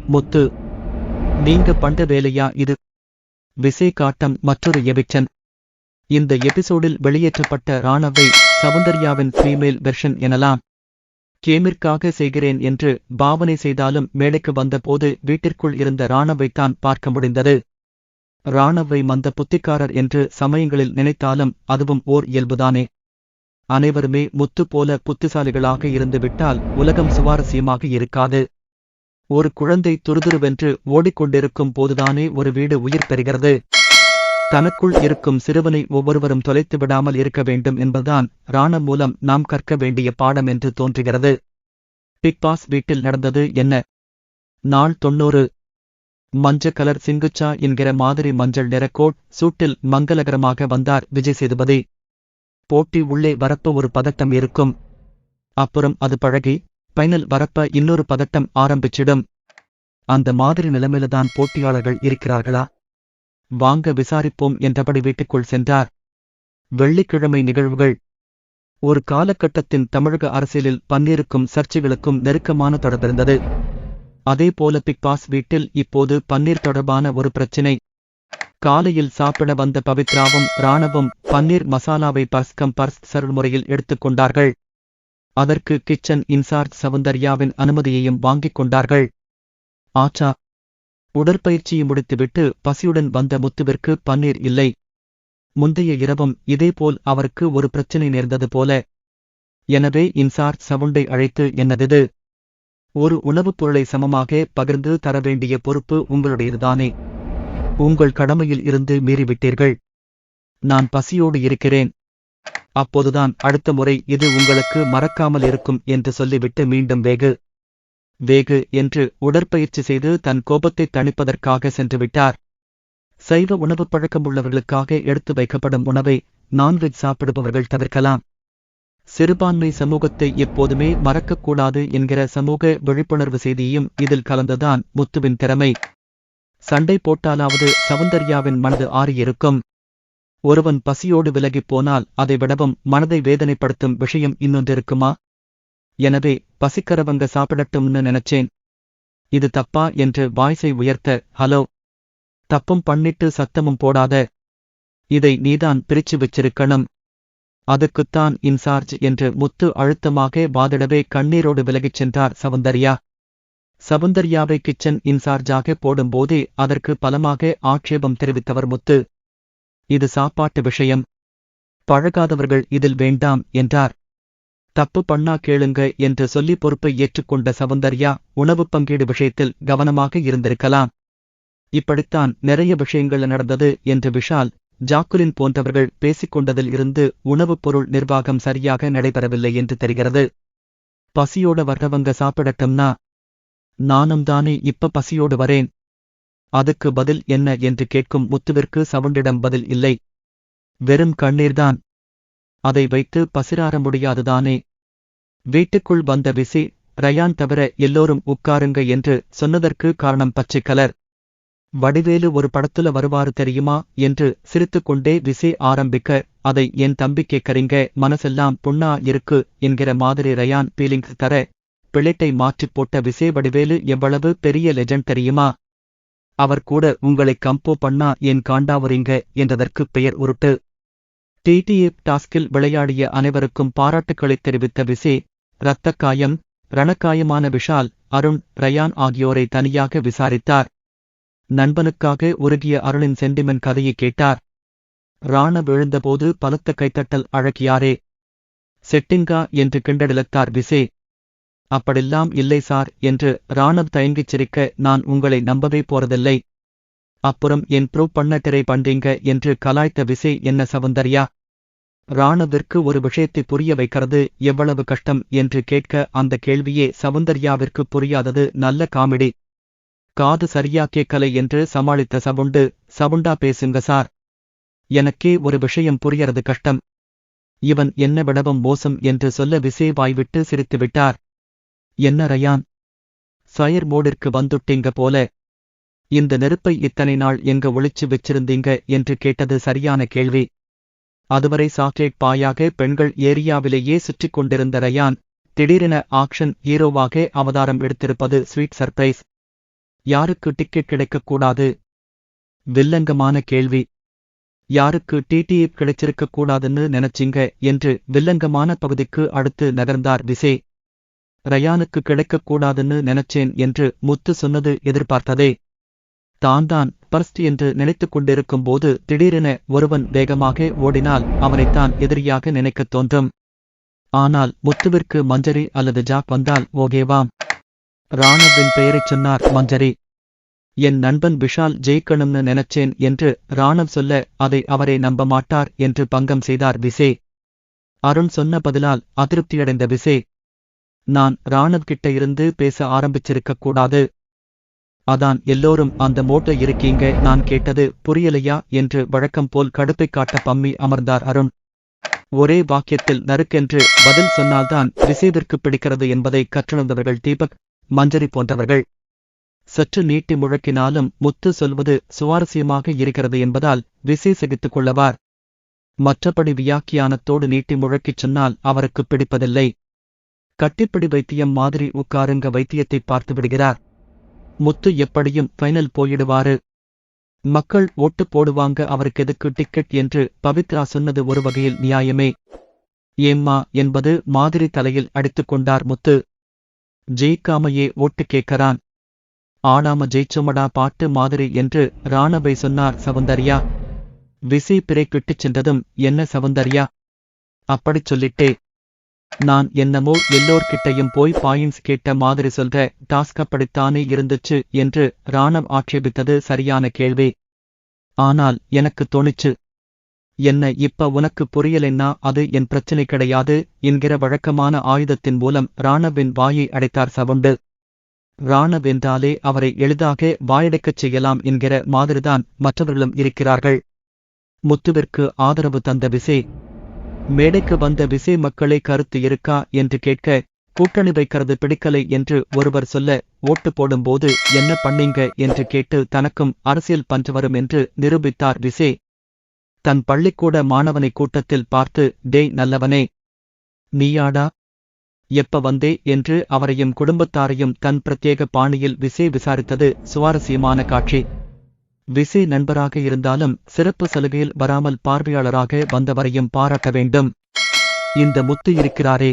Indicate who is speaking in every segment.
Speaker 1: முத்து, நீங்க பண்ற வேலையா இது? விசய் காட்டம் மற்றொரு எவிக்ஷன். இந்த எபிசோடில் வெளியேற்றப்பட்ட ராணவை சவுந்தர்யாவின் ஃபீமேல் வெர்ஷன் எனலாம். கேமிற்காக செய்கிறேன் என்று பாவனை செய்தாலும் மேடைக்கு வந்தபோது வீட்டிற்குள் இருந்த ராணவைத்தான் பார்க்க முடிந்தது. ராணவை மந்த புத்திக்காரர் என்று சமயங்களில் நினைத்தாலும் அதுவும் ஓர் இயல்புதானே. அனைவருமே முத்து போல புத்திசாலிகளாக இருந்துவிட்டால் உலகம் சுவாரஸ்யமாக இருக்காது. ஒரு குழந்தை துருதுருவென்று ஓடிக்கொண்டிருக்கும் போதுதானே ஒரு வீடு உயிர் பெறுகிறது. தனக்குள் இருக்கும் சிறுவனை ஒவ்வொருவரும் தொலைத்து விடாமல் இருக்க வேண்டும் என்பதுதான் ராண மூலம் நாம் கற்க வேண்டிய பாடம் என்று தோன்றுகிறது. பிக் பாஸ் வீட்டில் நடந்தது என்ன? நாள் 90. மஞ்ச கலர் சிங்குச்சா என்கிற மாதிரி மஞ்சள் நிற கோட் சூட்டில் மங்களகரமாக வந்தார் விஜய் சேதுபதி. போட்டி உள்ளே வரப்ப ஒரு பதட்டம் இருக்கும். அப்புறம் அது பழகி பைனல் வரப்ப இன்னொரு பதட்டம் ஆரம்பிச்சிடும். அந்த மாதிரி நிலைமையில்தான் போட்டியாளர்கள் இருக்கிறார்களா? வாங்க விசாரிப்போம் என்றபடி வீட்டுக்குள் சென்றார். வெள்ளிக்கிழமை நிகழ்வுகள். ஒரு காலகட்டத்தின் தமிழக அரசியலில் பன்னீருக்கும் சர்ச்சைகளுக்கும் நெருக்கமான தொடர்பிருந்தது. அதேபோல பிக் பாஸ் வீட்டில் இப்போது பன்னீர் தொடர்பான ஒரு பிரச்சினை. காலையில் சாப்பிட வந்த பவித்ராவும் ராணவும் பன்னீர் மசாலாவை பர்ஸ் சருள்முறையில் எடுத்துக்கொண்டார்கள். அதற்கு கிச்சன் இன்சார்ஜ் சவுந்தர்யாவின் அனுமதியையும் வாங்கிக் கொண்டார்கள். ஆச்சா! உடற்பயிற்சியை முடித்துவிட்டு பசியுடன் வந்த முத்துவிற்கு பன்னீர் இல்லை. முந்தைய இரவும் இதேபோல் அவருக்கு ஒரு பிரச்சினை நேர்ந்தது போல. எனவே இன்சார்ஜ் சவுண்டை அழைத்து, என்னதிது? ஒரு உணவுப் பொருளை சமமாக பகிர்ந்து தர வேண்டிய பொறுப்பு உங்களுடையதுதானே. உங்கள் கடமையில் இருந்து மீறிவிட்டீர்கள். நான் பசியோடு இருக்கிறேன். அப்போதுதான் அடுத்த முறை இது உங்களுக்கு மறக்காமல் இருக்கும் என்று சொல்லிவிட்டு மீண்டும் வேகு என்று உடற்பயிற்சி செய்து தன் கோபத்தை தணிப்பதற்காக சென்றுவிட்டார். சைவ உணவு பழக்கமுள்ளவர்களுக்காக எடுத்து வைக்கப்படும் உணவை நான்வெஜ் சாப்பிடுபவர்கள் தவிர்க்கலாம். சிறுபான்மை சமூகத்தை எப்போதுமே மறக்கக்கூடாது என்கிற சமூக விழிப்புணர்வு செய்தியும் இதில் கலந்துதான் முத்துவின் திறமை. சண்டை போட்டாலாவது சவுந்தர்யாவின் மனது ஆறியிருக்கும். ஒருவன் பசியோடு விலகிப் போனால் அதை விடவும் மனதை வேதனைப்படுத்தும் விஷயம் இன்னொன்றிருக்குமா? எனவே பசிக்கிறவங்க சாப்பிடட்டும்னு நினைச்சேன். இது தப்பா என்று வாய்ஸை உயர்த்த, ஹலோ, தப்பும் பண்ணிட்டு சத்தமும் போடாத. இதை நீதான் பிரிச்சு வச்சிருக்கணும். அதுக்குத்தான் இன்சார்ஜ் என்று முத்து அழுத்தமாக வாதிடவே கண்ணீரோடு விலகிச் சென்றார் சவுந்தர்யா. சவுந்தர்யாவை கிச்சன் இன்சார்ஜாக போடும்போதே அதற்கு பலமாக ஆட்சேபம் தெரிவித்தவர் முத்து. இது சாப்பாட்டு விஷயம். பழகாதவர்கள் இதில் வேண்டாம் என்றார். தப்பு பண்ணா கேளுங்க என்று சொல்லி பொறுப்பை ஏற்றுக்கொண்ட சவுந்தர்யா உணவு பங்கீடு விஷயத்தில் கவனமாக இருந்திருக்கலாம். இப்படித்தான் நிறைய விஷயங்கள் நடந்தது என்று விஷால், ஜாக்குலின் போன்றவர்கள் பேசிக்கொண்டதில் இருந்து உணவுப் பொருள் நிர்வாகம் சரியாக நடைபெறவில்லை என்று தெரிகிறது. பசியோட வர்றவங்க சாப்பிடட்டும்னா? நானும் தானே இப்ப பசியோடு வரேன். அதுக்கு பதில் என்ன என்று கேட்கும் முத்துவிற்கு சவுண்டிடம் பதில் இல்லை. வெறும் கண்ணீர்தான். அதை வைத்து பசிராற முடியாதுதானே. வீட்டுக்குள் வந்த விசய், ரயான் தவிர எல்லோரும் உட்காருங்க என்று சொன்னதற்கு காரணம் பச்சை கலர். வடிவேலு ஒரு படத்துல வருவாரு தெரியுமா என்று சிரித்துக்கொண்டே விசய் ஆரம்பிக்க, அதை என் தம்பி கேட்கறீங்க, மனசெல்லாம் புண்ணா இருக்கு என்கிற மாதிரி ரயான் பீலிங்ஸ் தர, பிளேட்டை மாற்றிப் போட்ட விசய், வடிவேலு எவ்வளவு பெரிய லெஜண்ட் தெரியுமா? அவர் கூட உங்களை கம்போ பண்ணா ஏன் காண்டாவுறீங்க என்றதற்கு பெயர் உருட்டு. டிடிஎஃப் டாஸ்கில் விளையாடிய அனைவருக்கும் பாராட்டுக்களைத் தெரிவித்த விசய், இரத்தக்காயம், ரணக்காயமான விஷால், அருண், ரயான் ஆகியோரை தனியாக விசாரித்தார். நண்பனுக்காக உருகிய அருணின் சென்டிமெண்ட் கதையை கேட்டார். ராண விழுந்தபோது பலத்த கைத்தட்டல் அழகியாரே. செட்டிங்கா என்று கிண்டடிலத்தார் விசய். அப்படில்லாம் இல்லை சார் என்று ராணவ் தயங்கிச் சிரிக்க, நான் உங்களை நம்பவே போறதில்லை. அப்புறம் என் ப்ரூவ் பண்ண ட்ரை பண்றீங்க என்று கலாய்த்த விசய், என்ன சவுந்தர்யா? ராணவிற்கு ஒரு விஷயத்தை புரிய வைக்கிறது எவ்வளவு கஷ்டம் என்று கேட்க, அந்த கேள்வியே சவுந்தர்யாவிற்கு புரியாதது. நல்ல காமெடி. காது சரியா கேட்கலை என்று சமாளித்த சவுண்டா பேசுங்க சார். எனக்கே ஒரு விஷயம் புரியறது கஷ்டம். இவன் என்ன விடவும் மோசம் என்று சொல்ல விசய் வாய்விட்டு சிரித்துவிட்டார். என்ன ரயான், ஃபயர் மோடிற்கு வந்துட்டீங்க போல. இந்த நெருப்பை இத்தனை நாள் எங்க ஒளிச்சு வச்சிருந்தீங்க என்று கேட்டது சரியான கேள்வி. அதுவரை சாக்லேட் பாயாக பெண்கள் ஏரியாவிலேயே சுற்றிக் கொண்டிருந்த ரயான் திடீரென ஆக்ஷன் ஹீரோவாக அவதாரம் எடுத்திருப்பது ஸ்வீட் சர்ப்ரைஸ். யாருக்கு டிக்கெட் கிடைக்கக்கூடாது? வில்லங்கமான கேள்வி. யாருக்கு டிடிஎப் கிடைச்சிருக்க கூடாதுன்னு நினைச்சிங்க என்று வில்லங்கமான பகுதிக்கு அடுத்து நகர்ந்தார் விசே. ரயானுக்கு கிடைக்கக்கூடாதுன்னு நினைச்சேன் என்று முத்து சொன்னது எதிர்பார்த்ததே. தான் பர்ஸ்ட் என்று நினைத்துக் கொண்டிருக்கும் போது திடீரென ஒருவன் வேகமாக ஓடினால் அவனைத்தான் எதிரியாக நினைக்கத் தோன்றும். ஆனால் முத்துவிற்கு மஞ்சரி அல்லது ஜாக் வந்தால் ஓகேவாம். ராணவின் பெயரைச் சொன்னார் மஞ்சரி. என் நண்பன் விஷால் ஜெயிக்கணும்னு நினைச்சேன் என்று ராணவ் சொல்ல அதை அவரே நம்ப மாட்டார் என்று பங்கம் செய்தார் விசே. அருண் சொன்ன பதிலால் அதிருப்தியடைந்த விசே, நான் ராணவ் கிட்ட இருந்து பேச ஆரம்பிச்சிருக்க கூடாது. அதான் எல்லோரும் அந்த மோட்ட இருக்கீங்க, நான் கேட்டது புரியலையா என்று வழக்கம் போல் கடுப்பை காட்ட பம்மி அமர்ந்தார் அருண். ஒரே வாக்கியத்தில் நறுக்கென்று பதில் சொன்னால்தான் விசேவிற்கு பிடிக்கிறது என்பதை கற்றுணர்ந்தவர்கள் தீபக், மஞ்சரி போன்றவர்கள். சற்று நீட்டி முழக்கினாலும் முத்து சொல்வது சுவாரஸ்யமாக இருக்கிறது என்பதால் விசே சகித்துக் கொள்ளவார். மற்றபடி வியாக்கியானத்தோடு நீட்டி முழக்கிச் சொன்னால் அவருக்கு பிடிப்பதில்லை. கட்டிப்பிடி வைத்தியம் மாதிரி உட்காருங்க வைத்தியத்தை பார்த்து விடுகிறார். முத்து எப்படியும் ஃபைனல் போயிடுவாரு. மக்கள் ஓட்டு போடுவாங்க, அவருக்கு எதுக்கு டிக்கெட் என்று பவித்ரா சொன்னது ஒரு வகையில் நியாயமே. ஏம்மா என்பது மாதிரி தலையில் அடித்துக் கொண்டார் முத்து. ஜெயிக்காமையே ஓட்டு கேட்கறான். ஆடாம ஜெயிச்சோமடா பாட்டு மாதிரி என்று ராணவை சொன்னார் சௌந்தர்யா. விசை பிறை கிட்டுச் சென்றதும், என்ன சௌந்தர்யா அப்படிச் சொல்லிட்டே? நான் என்னமோ எல்லோர்கிட்டையும் போய் பாயிண்ட்ஸ் கேட்ட மாதிரி சொல்ற, டாஸ்க் அப்படித்தானே இருந்துச்சு என்று ராணவ் ஆட்சேபித்தது சரியான கேள்வி. ஆனால் எனக்கு தோணிச்சு. என்ன இப்ப உனக்கு புரியலைன்னா அது என் பிரச்சனை கிடையாது என்கிற வழக்கமான ஆயுதத்தின் மூலம் ராணவின் வாயை அடைத்தார் சவுண்டு. ராணவ் என்றாலே அவரை எளிதாக வாயடைக்கச் செய்யலாம் என்கிற மாதிரிதான் மற்றவர்களும் இருக்கிறார்கள். முத்துவிற்கு ஆதரவு தந்த விசே. மேடைக்கு வந்த விசே மக்களே கருத்து இருக்கா என்று கேட்க, கூட்டணி வைக்கிறது பிடிக்கலை என்று ஒருவர் சொல்ல, ஓட்டு போடும்போது என்ன பண்ணீங்க என்று கேட்டு தனக்கும் அரசியல் பஞ்சு வரும் என்று நிரூபித்தார் விசே. தன் பள்ளிக்கூட மாணவனை கூட்டத்தில் பார்த்து, டேய் நல்லவனே, நீயாடா எப்ப வந்தே என்று அவரையும் குடும்பத்தாரையும் தன் பிரத்யேக பாணியில் விசே விசாரித்தது சுவாரஸ்யமான காட்சி. விசே நண்பராக இருந்தாலும் சிறப்பு சலுகையில் வராமல் பார்வையாளராக வந்தவரையும் பாராட்ட வேண்டும். இந்த முத்து இருக்கிறாரே,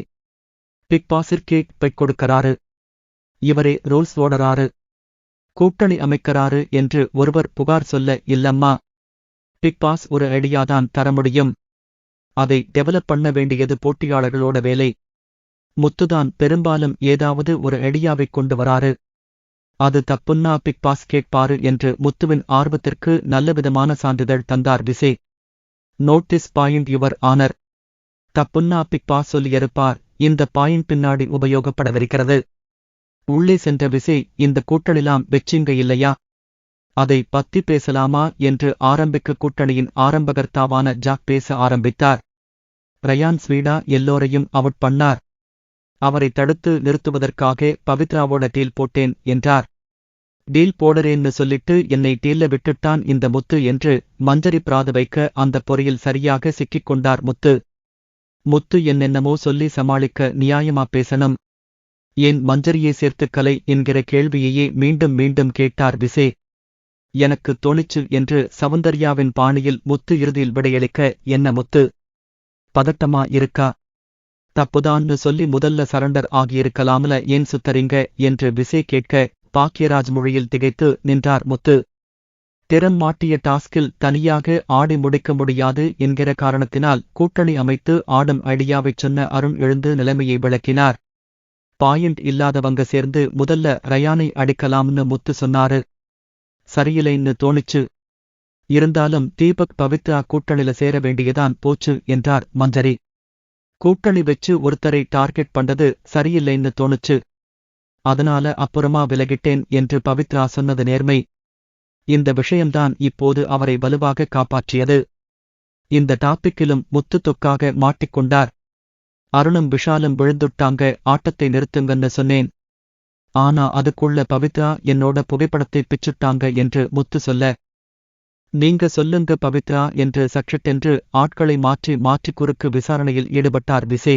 Speaker 1: பிக் பாஸிற்கே பெக் கொடுக்கறாரு, இவரே ரோல்ஸ் ஓடறாரு, கூட்டணி அமைக்கறாரு என்று ஒருவர் புகார் சொல்ல, இல்லம்மா, பிக் பாஸ் ஒரு ஐடியாதான் தர முடியும். அதை டெவலப் பண்ண வேண்டியது போட்டியாளர்களோட வேலை. முத்துதான் பெரும்பாலும் ஏதாவது ஒரு ஐடியாவைக் கொண்டு வராரு. அது தப்புன்னா பிக் பாஸ் கேட்பாரு என்று முத்துவின் ஆர்வத்திற்கு நல்லவிதமான சான்றிதழ் தந்தார் விசே. Notice point your honour. தப்புன்னா பிக் பாஸ் சொல்லியிருப்பார், இந்த பாயிண்ட் பின்னாடி உபயோகப்படவிருக்கிறது. உள்ளே சென்ற விசே, இந்த கூட்டணிலாம் வெச்சிங்க இல்லையா, அதை பத்தி பேசலாமா என்று ஆரம்பிக்க கூட்டணியின் ஆரம்பகர்த்தாவான ஜாக் பேச ஆரம்பித்தார். ரயான் ஸ்வீடா எல்லோரையும் அவுட் பண்ணார். அவரை தடுத்து நிறுத்துவதற்காக பவித்ராவோட டீல் போட்டேன் என்றார். டீல் போடுறேன்னு சொல்லிட்டு என்னை டீல்ல விட்டுட்டான் இந்த முத்து என்று மஞ்சரி பிராது வைக்க அந்த பொறியில் சரியாக சிக்கிக் கொண்டார் முத்து. முத்து என்னென்னமோ சொல்லி சமாளிக்க நியாயமா பேசணும். ஏன் மஞ்சரியை சேர்த்துக்கலை என்கிற கேள்வியையே மீண்டும் மீண்டும் கேட்டார் விசே. எனக்கு தோணிச்சு என்று சௌந்தர்யாவின் பாணியில் முத்து இறுதியில் விடையளிக்க, என்ன முத்து பதட்டமா இருக்கா, தப்புதான்னு சொல்லி முதல்ல சரண்டர் ஆகியிருக்கலாம்ல, ஏன் சுத்தரிங்க என்று விசே கேட்க, பாக்கியராஜ் மொழியில் திகைத்து நின்றார் முத்து. திறம் மாட்டிய டாஸ்கில் தனியாக ஆடி முடிக்க முடியாது என்கிற காரணத்தினால் கூட்டணி அமைத்து ஆடும் ஐடியாவைச் சொன்ன அருண் எழுந்து நிலைமையை விளக்கினார். பாயிண்ட் இல்லாதவங்க சேர்ந்து முதல்ல ரயானை அடிக்கலாம்னு முத்து சொன்னாரு. சரியில்லைன்னு தோணிச்சு. இருந்தாலும் தீபக் பவித்ரா கூட்டணில சேர வேண்டியதான் போச்சு என்றார் மஞ்சரி. கூட்டணி வச்சு ஒருத்தரை டார்கெட் பண்றது சரியில்லைன்னு தோணுச்சு, அதனால அப்புறமா விலகிட்டேன் என்று பவித்ரா சொன்னது நேர்மை. இந்த விஷயம்தான் இப்போது அவரை வலுவாக காப்பாற்றியது. இந்த டாப்பிக்கிலும் முத்து தொக்காக மாட்டிக்கொண்டார். அருணும் விஷாலும் விழுந்துட்டாங்க, ஆட்டத்தை நிறுத்துங்கன்னு சொன்னேன். ஆனா அதுக்குள்ள பவித்ரா என்னோட புகைப்படத்தை பிச்சுட்டாங்க என்று முத்து சொல்ல, நீங்க சொல்லுங்க பவித்ரா என்று சக்ஷட்டென்று ஆட்களை மாற்றி மாற்றி குறுக்கு விசாரணையில் ஈடுபட்டார் விசே.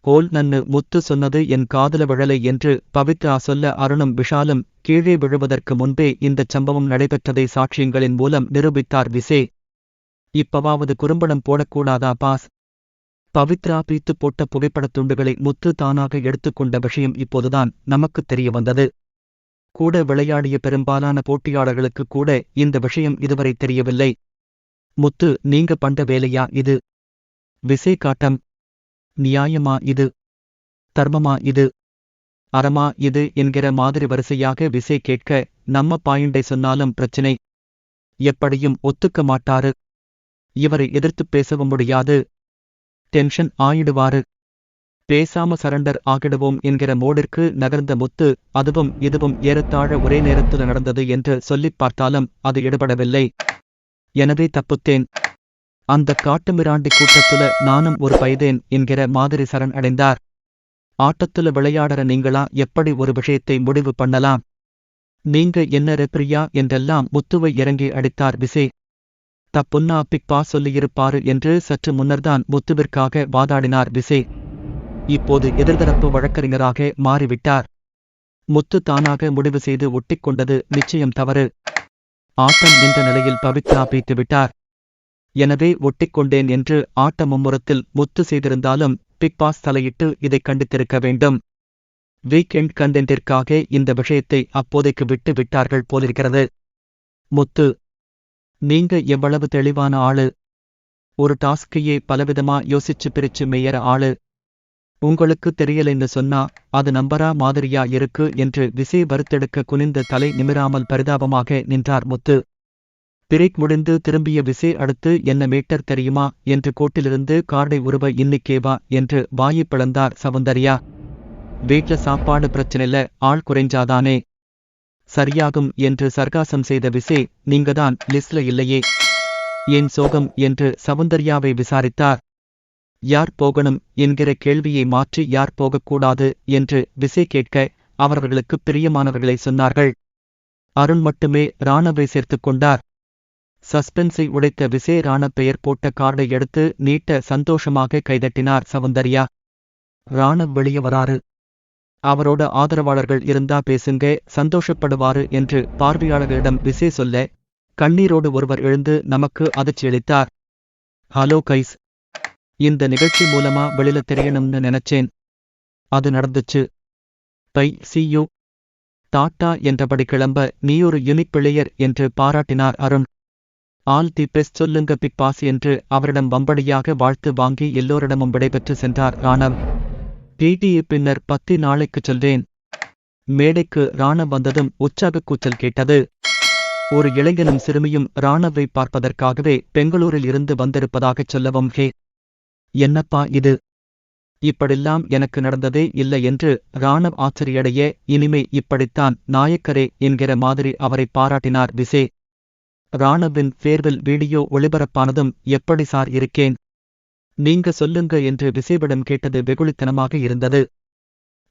Speaker 1: கோல் நன்னு முத்து சொன்னது என் காதுல விழலை என்று பவித்ரா சொல்ல அருணும் விஷாலும் கீழே விழுவதற்கு முன்பே இந்தச் சம்பவம் நடைபெற்றதை சாட்சியங்களின் மூலம் நிரூபித்தார் விசே. இப்பவாவது குறும்படம் போடக்கூடாதா பாஸ்? பவித்ரா பீத்து போட்ட புகைப்படத் துண்டுகளை முத்து தானாக எடுத்துக்கொண்ட விஷயம் இப்போதுதான் நமக்குத் தெரிய வந்தது. கூட விளையாடிய பெரும்பாலான போட்டியாளர்களுக்கு கூட இந்த விஷயம் இதுவரை தெரியவில்லை. முத்து, நீங்க பண்ட வேலையா இது? விசே காட்டம். நியாயமா இது? தர்மமா இது? அறமா இது என்கிற மாதிரி வரிசையாக விசே கேட்க, நம்ம பாயிண்டை சொன்னாலும் பிரச்சினை. எப்படியும் ஒத்துக்க மாட்டாரு. இவரை எதிர்த்துப் பேசவும் முடியாது. டென்ஷன் ஆயிடுவாரு. பேசாம சரண்டர் ஆகிடுவோம் என்கிற மோடிற்கு நகர்ந்த முத்து, அதுவும் இதுவும் ஏறத்தாழ ஒரே நேரத்தில் நடந்தது என்று சொல்லிப் பார்த்தாலும் அது எடுபடவில்லை. எனவே தப்புத்தேன். அந்த காட்டுமிராண்டி கூட்டத்துல நானும் ஒரு பைதேன் என்கிற மாதிரி சரண் அடைந்தார். ஆட்டத்துல விளையாடற நீங்களா எப்படி ஒரு விஷயத்தை முடிவு பண்ணலாம்? நீங்க என்ன ரெப்ரியா என்றெல்லாம் முத்துவை இறங்கி அடித்தார் விசே. தப்புன்னா பிக் பாஸ் சொல்லியிருப்பாரு என்று சற்று முன்னர்தான் முத்துவிற்காக வாதாடினார் விசே. இப்போது எதிர்தரப்பு வழக்கறிஞராக மாறிவிட்டார். முத்து தானாக முடிவு செய்து ஒட்டிக்கொண்டது நிச்சயம் தவறு. ஆட்டம் நின்ற நிலையில் பவித்ரா பீத்துவிட்டார். எனவே ஒட்டிக்கொண்டேன் என்று ஆட்ட மும்முரத்தில் முத்து செய்திருந்தாலும் பிக் பாஸ் தலையிட்டு இதை கண்டித்திருக்க வேண்டும். வீக்கெண்ட் கண்டென்ட்டிற்காக இந்த விஷயத்தை அப்போதைக்கு விட்டு விட்டார்கள் போலிருக்கிறது. முத்து, நீங்க எவ்வளவு தெளிவான ஆளு. ஒரு டாஸ்கையே பலவிதமா யோசிச்சு பிரிச்சு மேயற ஆளு. உங்களுக்கு தெரியலைன்னு சொன்னா அது நம்பரா மாதிரியா இருக்கு என்று விசே வறுத்தெடுக்க குனிந்த தலை நிமிராமல் பரிதாபமாக நின்றார் முத்து. பிரேக் முடிந்து திரும்பிய விசே அடுத்து என்ன மீட்டர் தெரியுமா என்று கோட்டிலிருந்து கார்டை உருவ இன்னிக்கேவா என்று வாயை பிளந்தார் சவுந்தர்யா. வீட்ல சாப்பாடு பிரச்சனைல ஆள் குறைஞ்சாதானே சரியாகும் என்று சர்க்காசம் செய்த விசே, நீங்கதான் லிஸ்ட்ல இல்லையே, ஏன் சோகம் என்று சவுந்தர்யாவை விசாரித்தார். யார் போகணும் என்கிற கேள்வியை மாற்றி யார் போகக்கூடாது என்று விசே கேட்க அவர்களுக்கு பிரியமானவர்களை சொன்னார்கள். அருண் மட்டுமே ராணவை சேர்த்துக் கொண்டார். சஸ்பென்ஸை உடைத்த விசே ராணவ் பெயர் போட்ட கார்டை எடுத்து நீட்ட சந்தோஷமாக கைதட்டினார் சவுந்தர்யா. ராணவ் வெளியே வராரு. அவரோட ஆதரவாளர்கள் இருந்தா பேசுங்க, சந்தோஷப்படுவாரு என்று பார்வையாளர்களிடம் விசே சொல்ல, கண்ணீரோடு ஒருவர் எழுந்து நமக்கு அதிர்ச்சியளித்தார். ஹலோ கைஸ், இந்த நிகழ்ச்சி மூலமா வெளியில தெரியணும்னு நினைச்சேன். அது நடந்துச்சு. பை சி யூ டாட்டா என்றபடி கிளம்ப நீயொரு யுனிக் பிளேயர் என்று பாராட்டினார் அருண். ஆல் தி பெஸ்ட் சொல்லுங்க பிக் பாஸ் என்று அவரிடம் வம்படியாக வாழ்த்து வாங்கி எல்லோரிடமும் விடைபெற்று சென்றார் ராணவ். டிடிஏ பின்னர் 10 நாளைக்குச் சொல்றேன். மேடைக்கு ராணவ் வந்ததும் உற்சாகக் கூச்சல் கேட்டது. ஒரு இளைஞனும் சிறுமியும் ராணவை பார்ப்பதற்காகவே பெங்களூரில் இருந்து வந்திருப்பதாகச் சொல்லவும் ஹே, என்னப்பா இது, இப்படில்லாம் எனக்கு நடந்ததே இல்லை என்று ராணவ் ஆச்சரியடைய, இனிமே இப்படித்தான் நாயக்கரே என்கிற மாதிரி அவரை பாராட்டினார் விசே. ராணவின் ஃபேர்வெல் வீடியோ ஒளிபரப்பானதும் எப்படி சார் இருக்கேன், நீங்க சொல்லுங்க என்று விசேவிடம் கேட்டது வெகுளித்தனமாக இருந்தது.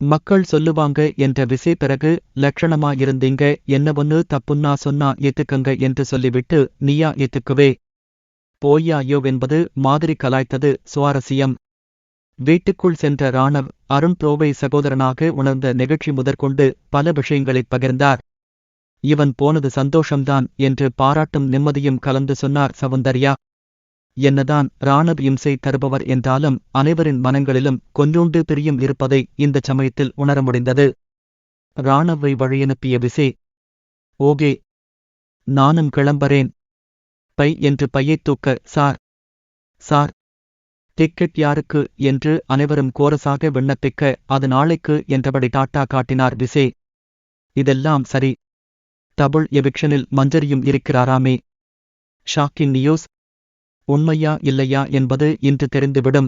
Speaker 1: மக்கள் சொல்லுவாங்க என்ற விசே பிறகு லட்சணமா இருந்தீங்க, என்ன ஒன்னு தப்புன்னா சொன்னா ஏத்துக்கங்க என்று சொல்லிவிட்டு நீயா ஏத்துக்குவே போய்யாயோ என்பது மாதிரி கலாய்த்தது சுவாரஸ்யம். வீட்டுக்குள் சென்ற ராணவ் அருண் ப்ரோவை சகோதரனாக உணர்ந்த நிகழ்ச்சி முதற்கொண்டு பல விஷயங்களைப் பகிர்ந்தார். இவன் போனது சந்தோஷம்தான் என்று பாராட்டும் நிம்மதியும் கலந்து சொன்னார் சவுந்தர்யா. என்னதான் ராணவ் இம்சை தருபவர் என்றாலும் அனைவரின் மனங்களிலும் கொஞ்சோண்டு பிரியம் இருப்பதை இந்தச் சமயத்தில் உணர முடிந்தது. ராணவை வழியனுப்பிய விசே, ஓகே, நானும் கிளம்பறேன். பை என்று பையைத் தூக்க, சார் சார் டிக்கெட் யாருக்கு என்று அனைவரும் கோரஸாக விண்ணப்பிக்க, அது நாளைக்கு என்றபடி டாட்டா காட்டினார் விசே. இதெல்லாம் சரி, டபுள் எவிக்ஷனில் மஞ்சரியும் இருக்கிறாராமே. Shocking news. உண்மையா இல்லையா என்பது இன்று தெரிந்துவிடும்.